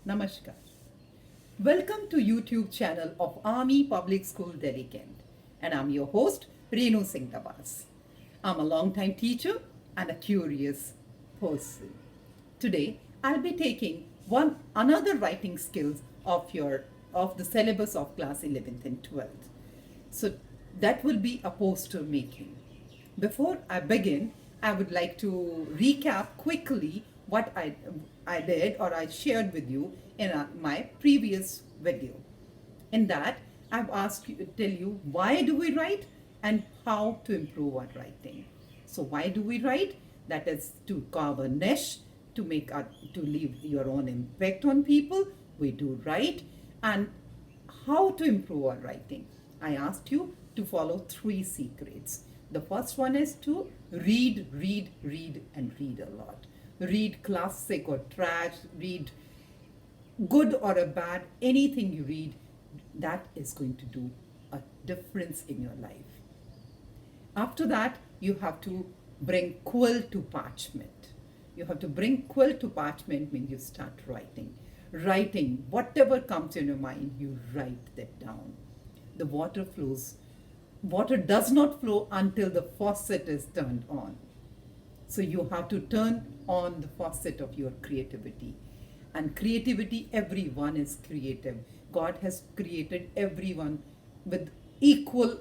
Namaskar. Welcome to YouTube channel of Army Public School Delhi Kent, and I'm your host Renu Singh Tabas. I'm a long-time teacher and a curious person. Today I'll be taking one another writing skills of the syllabus of class 11th and 12th. So that will be a poster making. Before I begin, I would like to recap quickly what I did or I shared with you in my previous video. In that, I've asked you to tell you why do we write and how to improve our writing. So why do we write? That is to carve a niche, to leave your own impact on people. We do write, and how to improve our writing. I asked you to follow three secrets. The first one is to read, read, read, and read a lot. Read classic or trash, read good or a bad, anything you read, that is going to do a difference in your life. After that, you have to bring quill to parchment. You have to bring quill to parchment when you start writing. Writing, whatever comes in your mind, you write that down. The water does not flow until the faucet is turned on. So you have to turn on the faucet of your creativity. And creativity, everyone is creative. God has created everyone with equal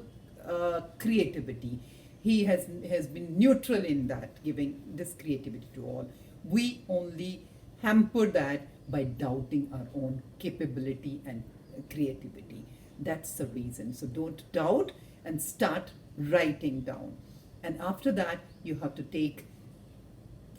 creativity. He has been neutral in that, giving this creativity to all. We only hamper that by doubting our own capability and creativity. That's the reason. So don't doubt and start writing down. And after that, you have to take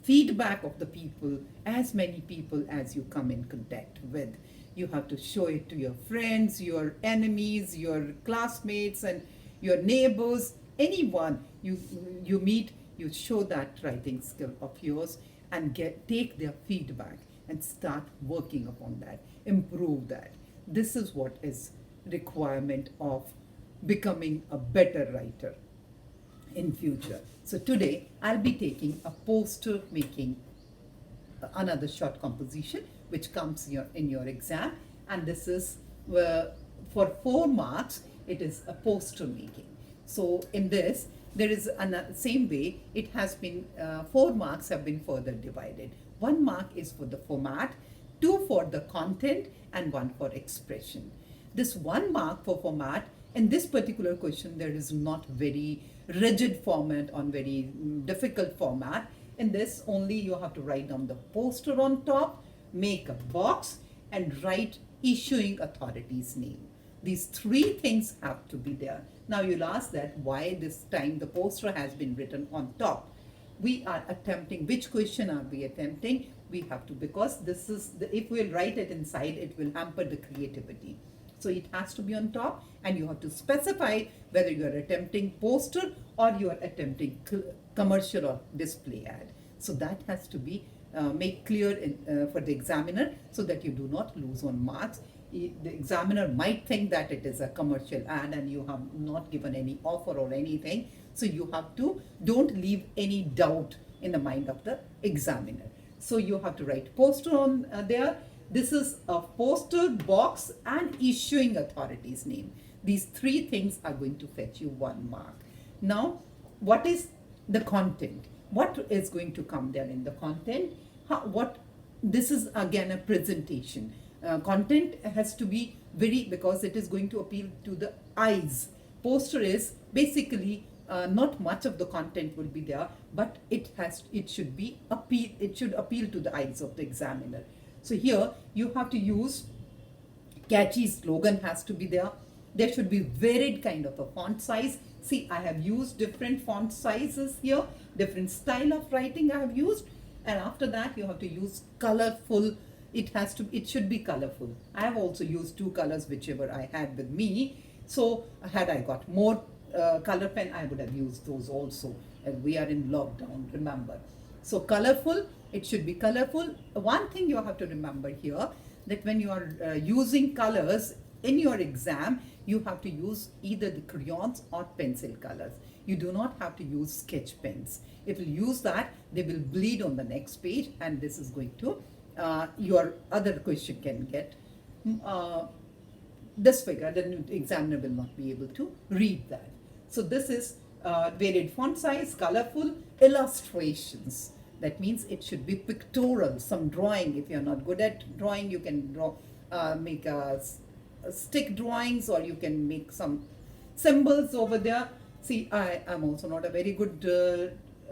feedback of the people, as many people as you come in contact with. You have to show it to your friends, your enemies, your classmates, and your neighbors, anyone you meet. You show that writing skill of yours and take their feedback and start working upon that, improve that. This is what is requirement of becoming a better writer in future. So today I'll be taking a poster making, another short composition which comes in your exam, and this is for 4 marks. It is a poster making. So in this there is same way it has been 4 marks have been further divided. 1 mark is for the format, 2 for the content, and 1 for expression. This 1 mark for format, in this particular question there is not very rigid format on very difficult format. In this only you have to write down the poster on top, make a box, and write issuing authority's name. These three things have to be there. Now you'll ask that why this time the poster has been written on top. We are attempting, which question are we attempting? We have to, because this is if we'll write it inside, it will hamper the creativity. So it has to be on top, and you have to specify whether you are attempting poster or you are attempting commercial or display ad. So that has to be made clear for the examiner, so that you do not lose on marks. The examiner might think that it is a commercial ad and you have not given any offer or anything. So you have to, don't leave any doubt in the mind of the examiner. So you have to write poster on there. This is a poster, box, and issuing authority's name. These three things are going to fetch you 1 mark. Now, what is the content? What is going to come there in the content? This is again a presentation. Content has to be because it is going to appeal to the eyes. Poster is basically not much of the content will be there, but it should appeal to the eyes of the examiner. So here you have to use catchy slogan, has to be there. There should be varied kind of a font size. See, I have used different font sizes here, different style of writing I have used. And after that you have to use colorful. It should be colorful. I have also used 2 colors, whichever I had with me. So had I got more color pen, I would have used those also. And we are in lockdown, remember. So colorful, it should be colorful. One thing you have to remember here, that when you are using colors in your exam, you have to use either the crayons or pencil colors. You do not have to use sketch pens. If you use that, they will bleed on the next page, and this is going to your other question can get disfigured, then the examiner will not be able to read that. So this is varied font size, colorful, illustrations. That means it should be pictorial, some drawing. If you're not good at drawing, you can draw, make a stick drawings, or you can make some symbols over there. See, I am also not a very good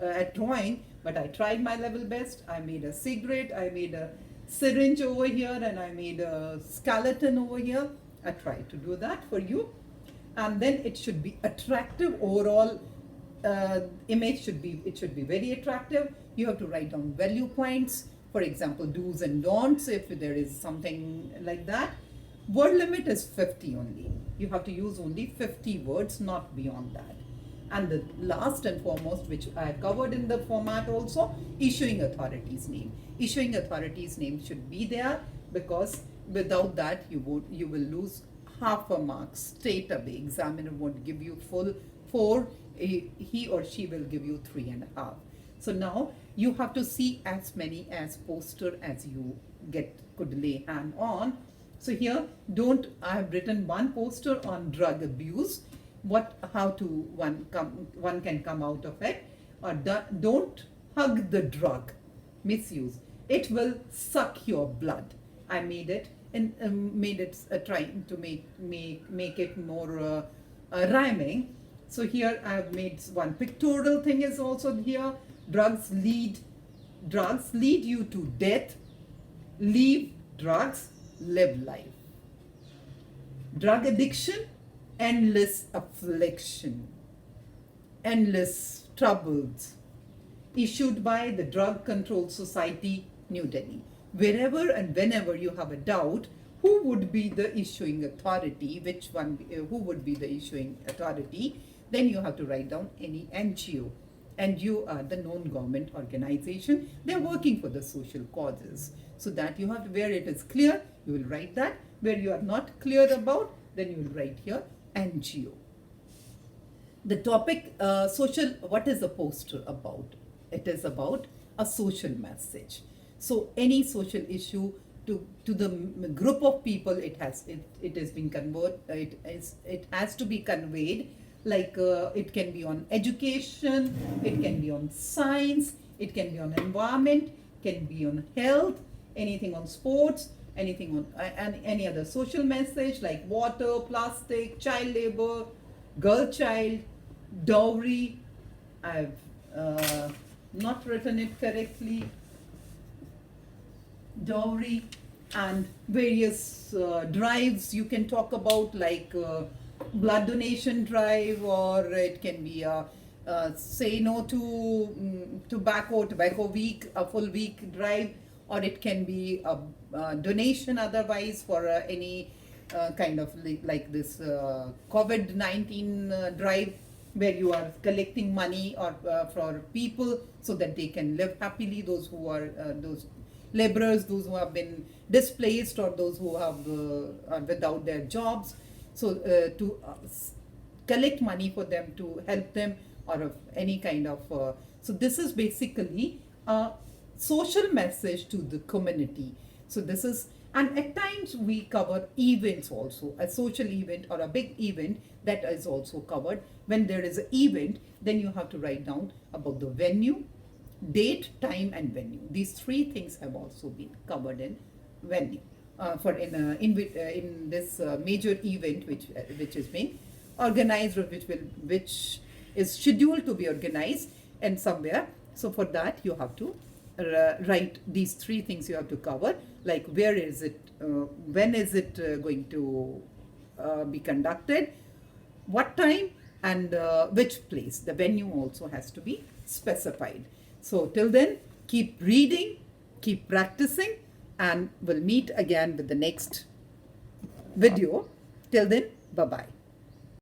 at drawing, but I tried my level best. I made a cigarette, I made a syringe over here, and I made a skeleton over here. I tried to do that for you. And then it should be attractive. Overall image should be very attractive. You have to write down value points. For example, do's and don'ts, if there is something like that. Word limit is 50 only. You have to use only 50 words, not beyond that. And the last and foremost, which I covered in the format also, issuing authority's name. Issuing authority's name should be there, because without that you will lose half a mark straight away. Examiner won't give you full 4, he or she will give you 3.5. So now you have to see as many as poster as you could lay hand on. So here, I have written one poster on drug abuse, how to one can come out of it. Or don't hug the drug, misuse. It will suck your blood. I made it and made it trying to make it more rhyming. So here I have made one pictorial thing is also here. Drugs lead you to death. Leave drugs, live life. Drug addiction, endless affliction, endless troubles. Issued by the Drug Control Society, New Delhi. Wherever and whenever you have a doubt, who would be the issuing authority, who would be the issuing authority, then you have to write down any NGO. NGO are the non-government organization. They're working for the social causes. So that you have to, where it is clear, you will write that. Where you are not clear about, then you will write here NGO. The topic, social, what is the poster about? It is about a social message. So any social issue to the group of people, it has been conveyed. It has to be conveyed. Like it can be on education, it can be on science, it can be on environment, can be on health, anything on sports, anything on any other social message like water, plastic, child labor, girl child, dowry. I've not written it correctly. Dowry, and various drives you can talk about, like blood donation drive, or it can be a say no to tobacco week, a full week drive, or it can be a donation otherwise for any kind of like this COVID-19 drive, where you are collecting money or for people so that they can live happily, those who are those laborers, those who have been displaced, or those who have are without their jobs. So to collect money for them, to help them, or of any kind of so this is basically a social message to the community. So this is, and at times we cover events also, a social event or a big event, that is also covered. When there is an event, then you have to write down about the venue, date, time, and venue. These three things have also been covered in venue in this major event which is being organized, or which is scheduled to be organized and somewhere. So for that you have to write these three things you have to cover, like where is it, when is it going to be conducted, what time, and which place. The venue also has to be specified. So till then, keep reading, keep practicing, and we'll meet again with the next video. Till then, bye-bye.